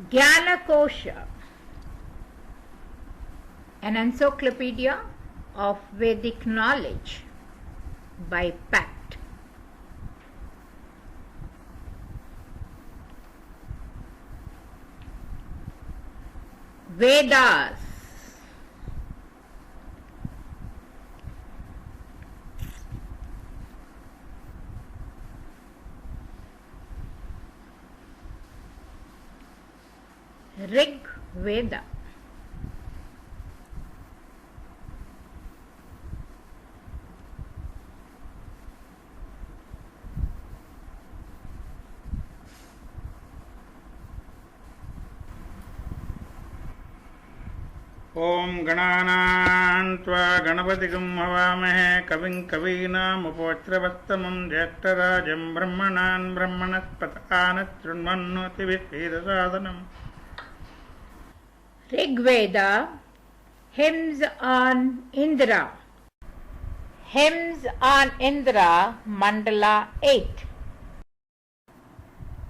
Gyanakosha, an encyclopedia of Vedic knowledge by Pact. Vedas. Rig Veda. ओम गणानान्त्वा गणपतिगं हवामहे कविं कवीनामुपवज्रवस्तमं ज्येष्ठराजं ब्रह्मणान् ब्रह्मणस्पतकान् शृण्वन्नोतिभिः Rig Veda, Hymns on Indra. Hymns on Indra, mandala 8.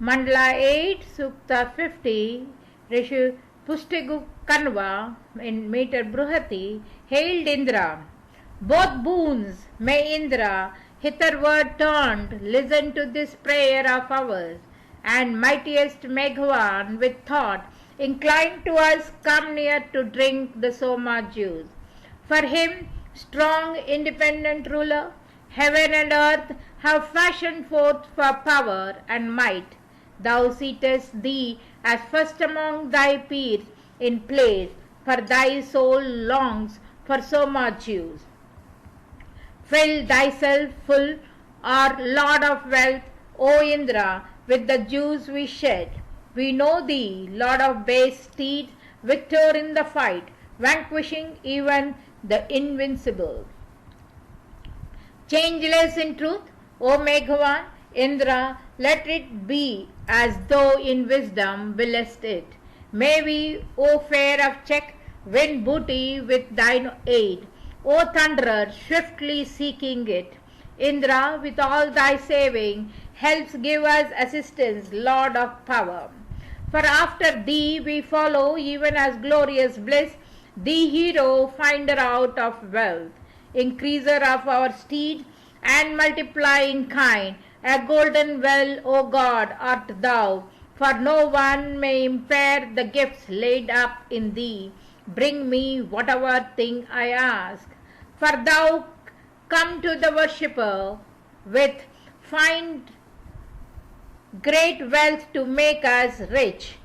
Mandala 8, Sukta 50, Rishi Pustigu Kanva in meter Bruhati, hailed Indra. Both boons may Indra, hitherward turned, listen to this prayer of ours, and mightiest Meghwan with thought, incline to us, come near to drink the Soma juice. For him, strong independent ruler, heaven and earth have fashioned forth for power and might. Thou seatest thee as first among thy peers in place, for thy soul longs for Soma juice. Fill thyself full, or Lord of wealth, O Indra, with the juice we shed. We know thee, Lord of base steeds, victor in the fight, vanquishing even the invincible. Changeless in truth, O Meghwan, Indra, let it be as thou in wisdom willest it. May we, O fair of check, win booty with thine aid. O thunderer, swiftly seeking it. Indra, with all thy saving, helps give us assistance, Lord of power. For after thee we follow, even as glorious bliss, thee hero, finder out of wealth, increaser of our steed, and multiplying kind, a golden well, O God, art thou, for no one may impair the gifts laid up in thee. Bring me whatever thing I ask. For thou come to the worshipper with find great wealth to make us rich.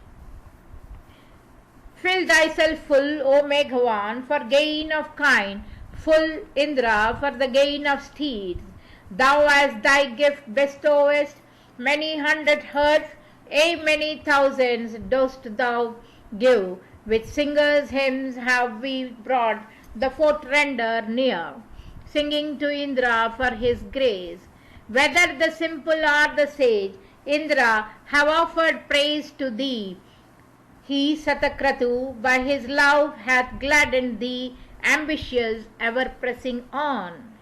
Fill thyself full, O Meghwan, for gain of kind, full Indra, for the gain of steeds. Thou as thy gift bestowest many hundred herds, many thousands dost thou give. With singers' hymns have we brought the fort render near, singing to Indra for his grace. Whether the simple or the sage, Indra have offered praise to thee. He, Satakratu, by his love hath gladdened thee, ambitious, ever pressing on.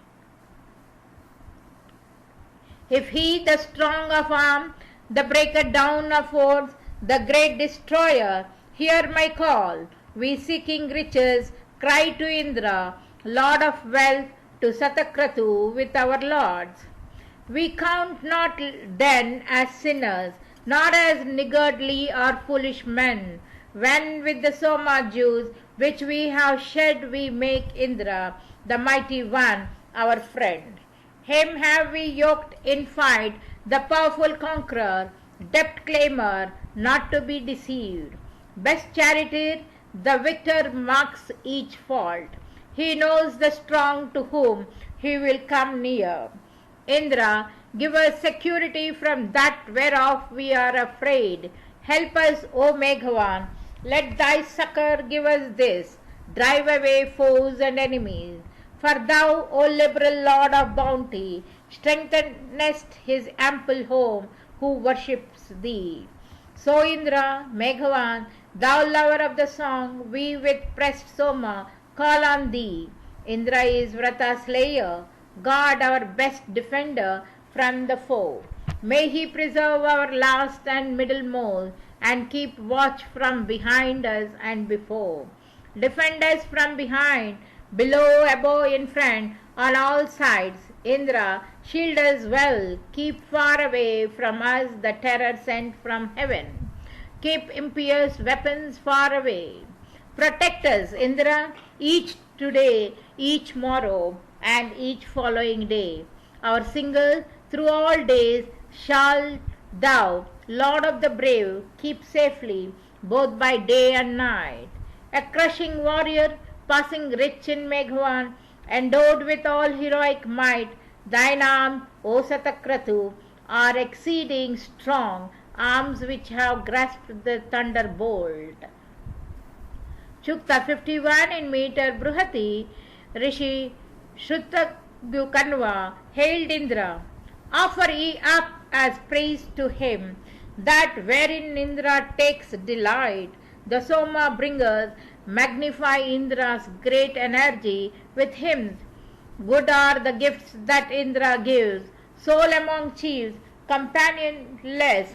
If he, the strong of arm, the breaker down of foes, the great destroyer, hear my call, we seeking riches, cry to Indra, Lord of wealth, to Satakratu with our lords. We count not then as sinners, nor as niggardly or foolish men, when with the Soma juice which we have shed we make Indra, the mighty one, our friend. Him have we yoked in fight, the powerful conqueror, debt claimer, not to be deceived. Best charioteer, the victor marks each fault. He knows the strong to whom he will come near. Indra, give us security from that whereof we are afraid. Help us, O Meghwan. Let thy succor give us this. Drive away foes and enemies. For thou, O liberal Lord of bounty, strengthenest his ample home who worships thee. So Indra, Meghwan, thou lover of the song, we with pressed Soma call on thee. Indra is Vrata slayer, God our best defender from the foe. May he preserve our last and middlemost, and keep watch from behind us and before. Defend us from behind, below, above, in front, on all sides. Indra, shield us well, keep far away from us the terror sent from heaven. Keep impious weapons far away. Protect us, Indra, each today, each morrow, and each following day. Our single through all days shall thou, Lord of the brave, keep safely, both by day and night. A crushing warrior, passing rich in Meghwan, endowed with all heroic might, thine arms, O Satakratu, are exceeding strong, arms which have grasped the thunderbolt. Chukta 51 in meter Bruhati, Rishi Shrutakanva hailed Indra. Offer ye up as praise to him, that wherein Indra takes delight. The Soma bringers magnify Indra's great energy with hymns. Good are the gifts that Indra gives, soul among chiefs, companionless,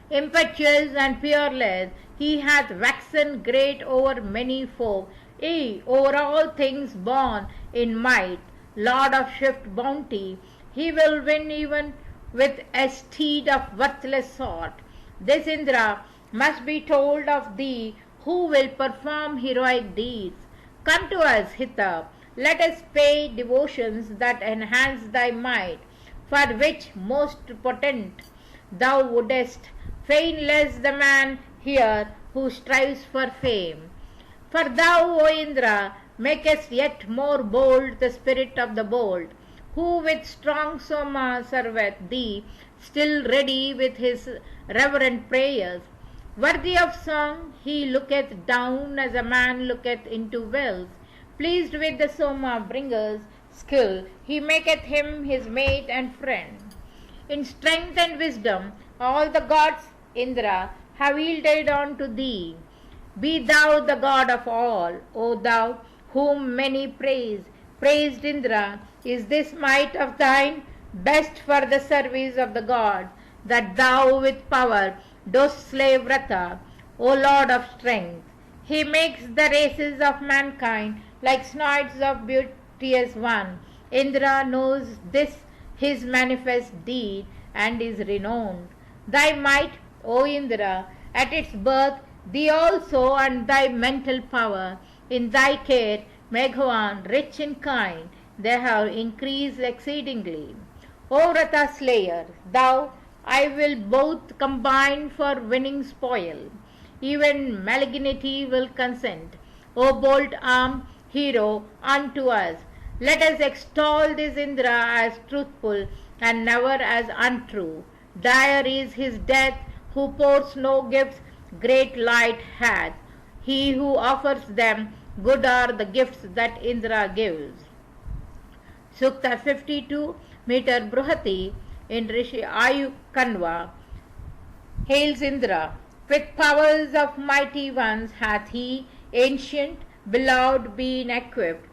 impetuous and fearless. He hath waxen great over many folk, yea, over all things born in might, Lord of swift bounty. He will win even with a steed of worthless sort. This Indra must be told of thee, who will perform heroic deeds. Come to us, Hita, let us pay devotions that enhance thy might, for which most potent thou wouldest fain less the man here who strives for fame. For thou, O Indra, makest yet more bold the spirit of the bold, who with strong Soma serveth thee, still ready with his reverent prayers. Worthy of song, he looketh down as a man looketh into wells. Pleased with the Soma bringer's skill, he maketh him his mate and friend. In strength and wisdom, all the gods, Indra, have yielded unto thee. Be thou the God of all, O thou whom many praise. Praised Indra, is this might of thine best for the service of the gods, that thou with power dost slay Vrata, O Lord of strength. He makes the races of mankind like snods of beauteous one. Indra knows this his manifest deed and is renowned. Thy might, O Indra, at its birth, thee also and thy mental power, in thy care, Meghwan, rich in kind, they have increased exceedingly. O Vrata slayer, thou I will both combine for winning spoil. Even malignity will consent. O bold arm hero unto us, let us extol this Indra as truthful and never as untrue. Dire is his death who pours no gifts, great light hath. He who offers them, good are the gifts that Indra gives. Sukta 52, meter Bruhati in Rishi Ayukanva hails Indra. With powers of mighty ones hath he, ancient, beloved, been equipped,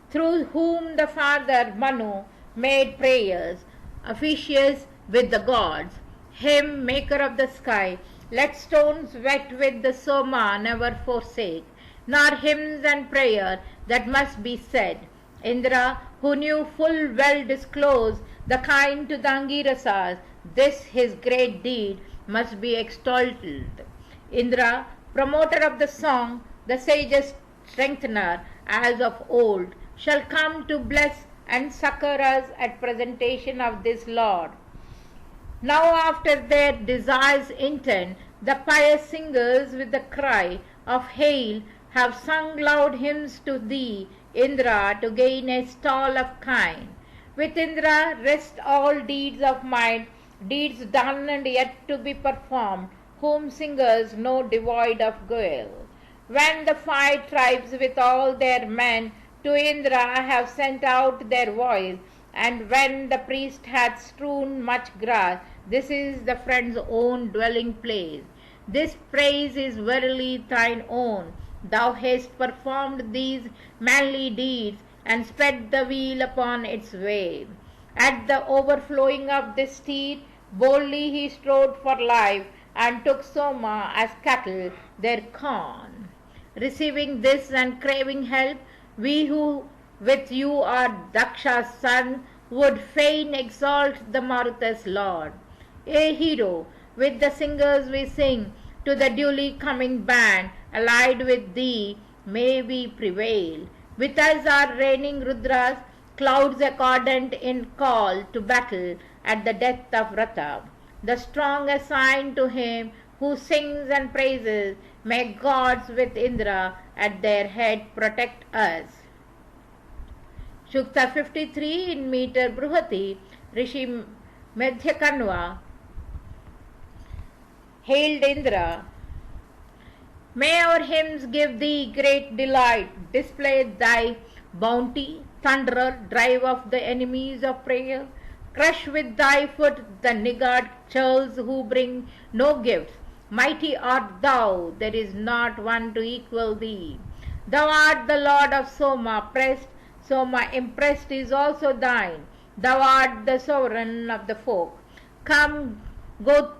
through whom the father Manu made prayers, officious with the gods. Him, maker of the sky, let stones wet with the Soma never forsake, nor hymns and prayer that must be said. Indra, who knew full well disclose the kind to the Angirasas, this his great deed must be extolled. Indra, promoter of the song, the sages strengthener, as of old, shall come to bless and succor us at presentation of this Lord. Now after their desires intent, the pious singers with the cry of hail have sung loud hymns to thee, Indra, to gain a stall of kind. With Indra rest all deeds of might, deeds done and yet to be performed, whom singers know devoid of guile. When the 5 tribes with all their men to Indra have sent out their voice, and when the priest hath strewn much grass, this is the friend's own dwelling place. This praise is verily thine own. Thou hast performed these manly deeds, and sped the wheel upon its way. At the overflowing of this steed, boldly he strode for life, and took Soma as cattle their corn. Receiving this and craving help, we who with you are Daksha's son would fain exalt the Maruta's Lord. A hero, with the singers we sing, to the duly coming band, allied with thee, may we prevail. With us are reigning Rudras, clouds accordant in call to battle at the death of Rata. The strong assign to him who sings and praises, may gods with Indra at their head protect us. Shukta 53 in meter Bruhati, Rishi Madhyakanva hailed Indra. May our hymns give thee great delight, display thy bounty, thunderer, drive off the enemies of prayer, crush with thy foot the niggard churls who bring no gifts. Mighty art thou, there is not one to equal thee. Thou art the Lord of Soma, pressed, Soma impressed is also thine. Thou art the sovereign of the folk. Come, go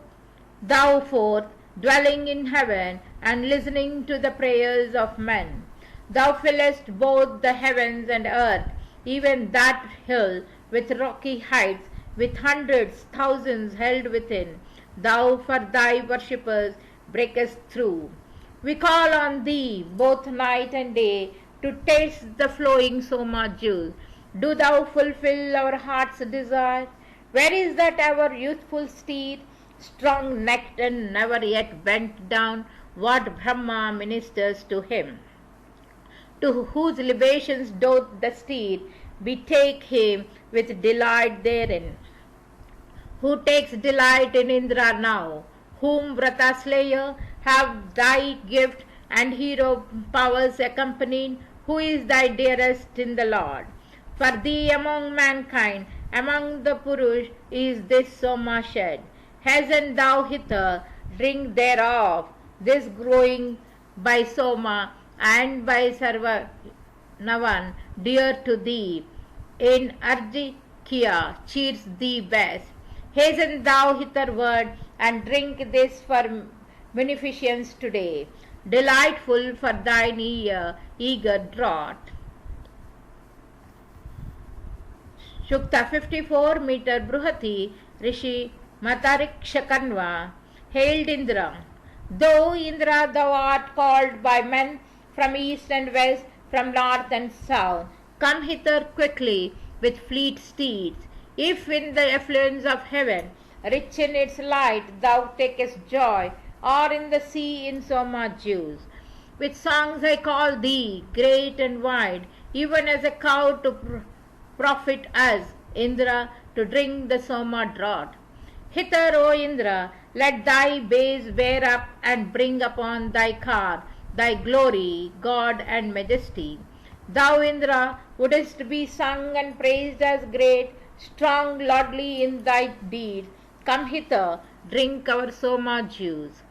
thou forth, dwelling in heaven, and listening to the prayers of men. Thou fillest both the heavens and earth, even that hill with rocky heights, with hundreds, thousands held within. Thou for thy worshippers breakest through. We call on thee both night and day to taste the flowing Soma juice. Do thou fulfill our heart's desire. Where is that ever youthful steed, strong-necked and never yet bent down? What Brahma ministers to him? To whose libations doth the steed betake him with delight therein? Who takes delight in Indra now, whom Vrata slayer have thy gift and hero powers accompanied, who is thy dearest in the Lord? For thee among mankind, among the Purush, is this Soma shed. Hasten thou hither, drink thereof, this growing by Soma and by Sarvanavan, dear to thee, in Arjikya cheers thee best. Hasten thou hitherward and drink this for munificence today, delightful for thine eager draught. Shukta 54 meter Bruhati, Rishi Matarikshakanva hailed Indra. Though Indra thou art called by men from east and west, from north and south, come hither quickly with fleet steeds. If in the affluence of heaven, rich in its light, thou takest joy, or in the sea in Soma juice. With songs I call thee, great and wide, even as a cow to profit us, Indra, to drink the Soma draught. Hither, O Indra, let thy bays bear up and bring upon thy car thy glory, God and majesty. Thou, Indra, wouldest be sung and praised as great, strong, lordly in thy deeds. Come hither, drink our Soma juice.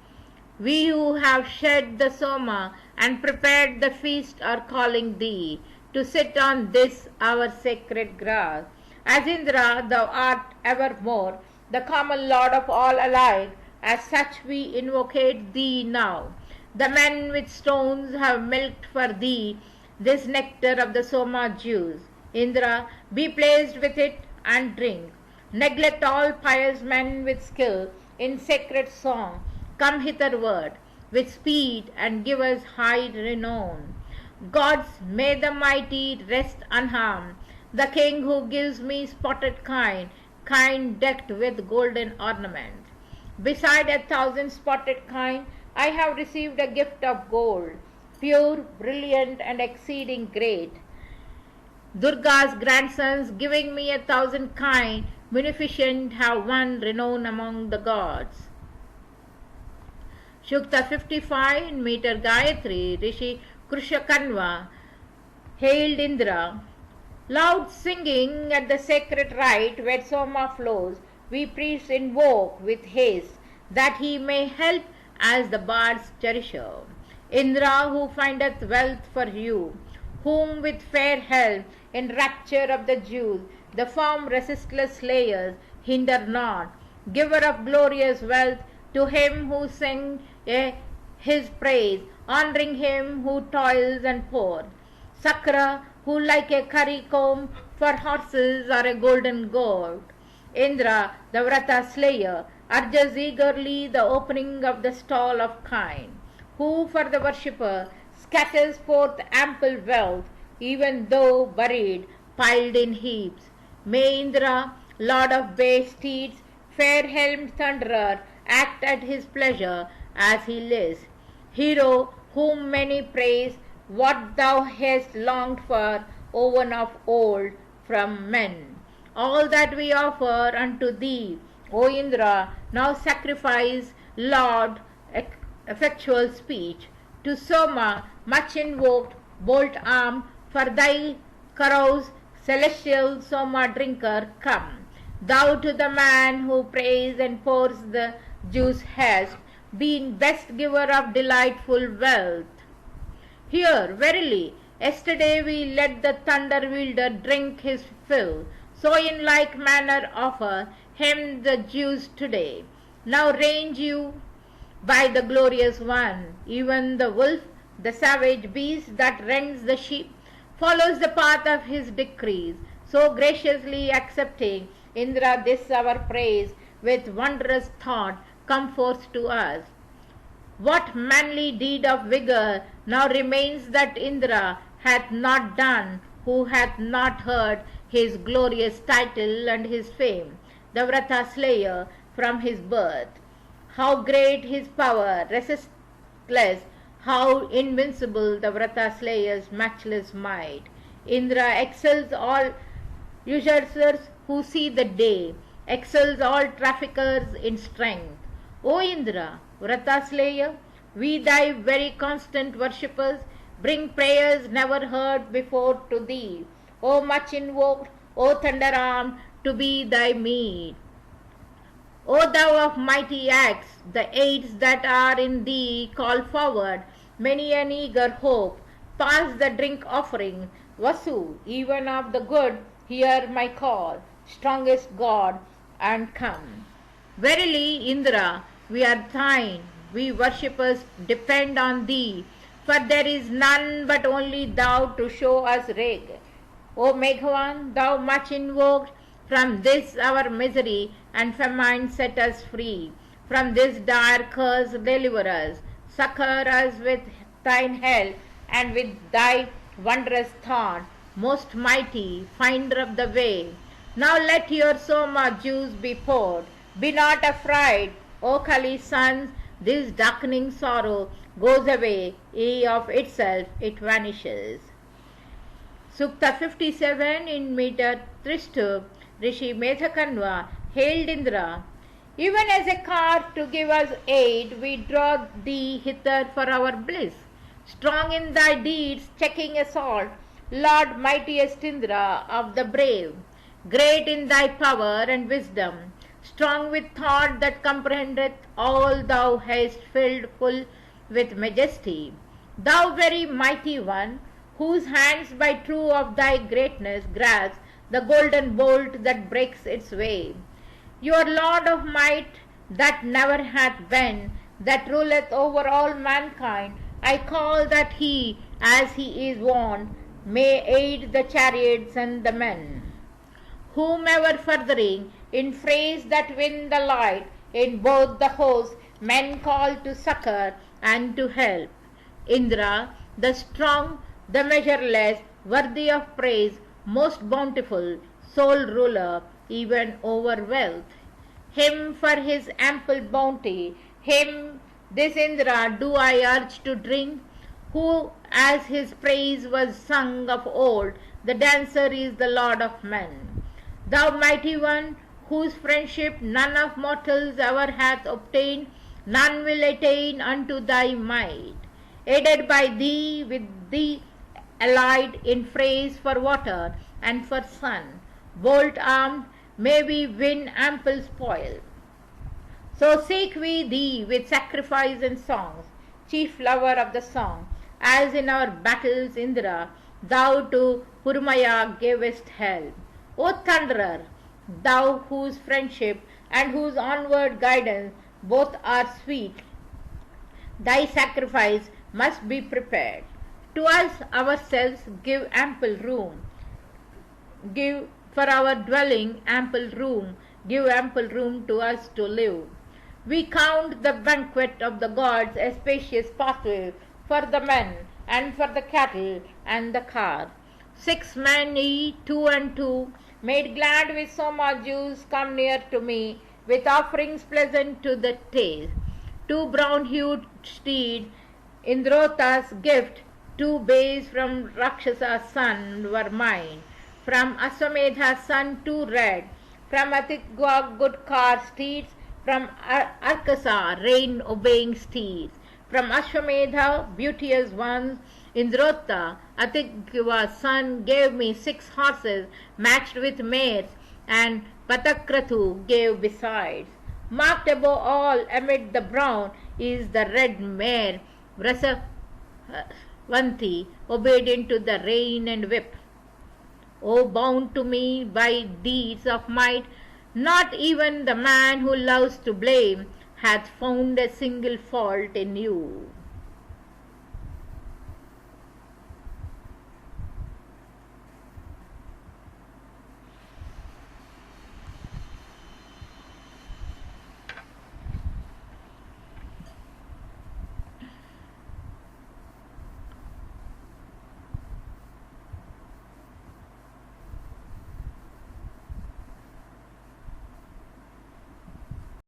We who have shed the Soma and prepared the feast are calling thee to sit on this our sacred grass. As Indra, thou art evermore the common Lord of all alike. As such we invocate thee now. The men with stones have milked for thee this nectar of the Soma juice. Indra, be pleased with it and drink. Neglect all pious men with skill in sacred song. Come hitherward with speed and give us high renown. Gods, may the mighty rest unharmed. The king who gives me spotted kine, kine decked with golden ornament. Beside 1,000 spotted kine, I have received a gift of gold, pure, brilliant, and exceeding great. Durga's grandsons, giving me 1,000 kine, munificent, have won renown among the gods. Shukta 55 in meter Gayatri, Rishi Krushakanva hailed Indra. Loud singing at the sacred rite where Soma flows, we priests invoke with haste that he may help as the bard's cherisher. Indra, who findeth wealth for you, whom with fair help in rapture of the Jews, the firm resistless slayers hinder not, giver of glorious wealth, to him who sing his praise, honoring him who toils and pours. Sakra, who like a curry comb for horses or a golden gourd. Indra, the Vrata slayer, urges eagerly the opening of the stall of kine, who for the worshipper scatters forth ample wealth, even though buried, piled in heaps. May Indra, lord of bay steeds, fair-helmed thunderer, act at his pleasure as he lists. Hero, whom many praise, what thou hast longed for, oven of old, from men. All that we offer unto thee, O Indra, now sacrifice, Lord, effectual speech. To Soma, much invoked, bolt arm, for thy carouse, celestial Soma drinker, come. Thou to the man who prays and pours the juice hast been best giver of delightful wealth. Here, verily, yesterday we let the thunder wielder drink his fill, so in like manner offer him the juice today. Now range you by the glorious one, even the wolf, the savage beast that rends the sheep, follows the path of his decrees, so graciously accepting Indra this our praise, with wondrous thought come forth to us. What manly deed of vigor now remains that Indra hath not done, who hath not heard his glorious title and his fame, the Vrata slayer from his birth? How great his power, resistless, how invincible the Vrata slayer's matchless might. Indra excels all usurers who see the day, excels all traffickers in strength. O Indra, Vrata slayer, we thy very constant worshippers bring prayers never heard before to thee, O much invoked, O thunder armed, to be thy meed. O thou of mighty acts, the aids that are in thee call forward many an eager hope. Pass the drink offering, Vasu, even of the good, hear my call, strongest God, and come. Verily, Indra, we are thine, we worshippers depend on thee, for there is none but only thou to show us reg. O Meghavan, thou much invoked, from this our misery and famine set us free. From this dire curse deliver us, succor us with thine help and with thy wondrous thought, most mighty, finder of the way. Now let your Soma juice be poured. Be not afraid, O Kali's sons, this darkening sorrow goes away, of itself it vanishes. Sukta 57 in meter Trishtu, Rishi Medhakanva hailed Indra. Even as a cart to give us aid, we draw thee hither for our bliss. Strong in thy deeds, checking assault, Lord mightiest Indra of the brave. Great in thy power and wisdom, strong with thought that comprehendeth all thou hast filled full with majesty. Thou very mighty one, whose hands by true of thy greatness grasp the golden bolt that breaks its way. Your Lord of might that never hath been, that ruleth over all mankind, I call that he, as he is wont, may aid the chariots and the men. Whomever furthering, in phrase that win the light, in both the hosts men call to succor and to help. Indra, the strong, the measureless, worthy of praise, most bountiful, sole ruler, even over wealth. Him for his ample bounty, him, this Indra, do I urge to drink, who, as his praise was sung of old, the dancer is the Lord of men. Thou mighty one, whose friendship none of mortals ever hath obtained, none will attain unto thy might. Aided by thee, with thee allied in praise for water and for sun, bolt armed, may we win ample spoil. So seek we thee with sacrifice and songs, chief lover of the song, as in our battles, Indra, thou to Purmaya gavest help. O Thunderer, thou whose friendship and whose onward guidance both are sweet. Thy sacrifice must be prepared. To us ourselves give ample room. Give for our dwelling ample room. Give ample room to us to live. We count the banquet of the gods a spacious pathway for the men and for the cattle and the car. 6 men eat 2 and 2, made glad with so much juice, come near to me, with offerings pleasant to the taste. 2 brown-hued steeds, Indrota's gift, 2 bays from Rakshasa's son were mine. From Aswamedha's son 2 red, from Atigwa good car steeds, from Arkasa rain-obeying steeds. From Ashwamedha beauteous ones, Indrota, Atigwa's son, gave me 6 horses matched with mares, and Patakrathu gave besides. Marked above all amid the brown is the red mare, Vrasavanti, obedient to the rein and whip. O bound to me by deeds of might, not even the man who loves to blame hath found a single fault in you.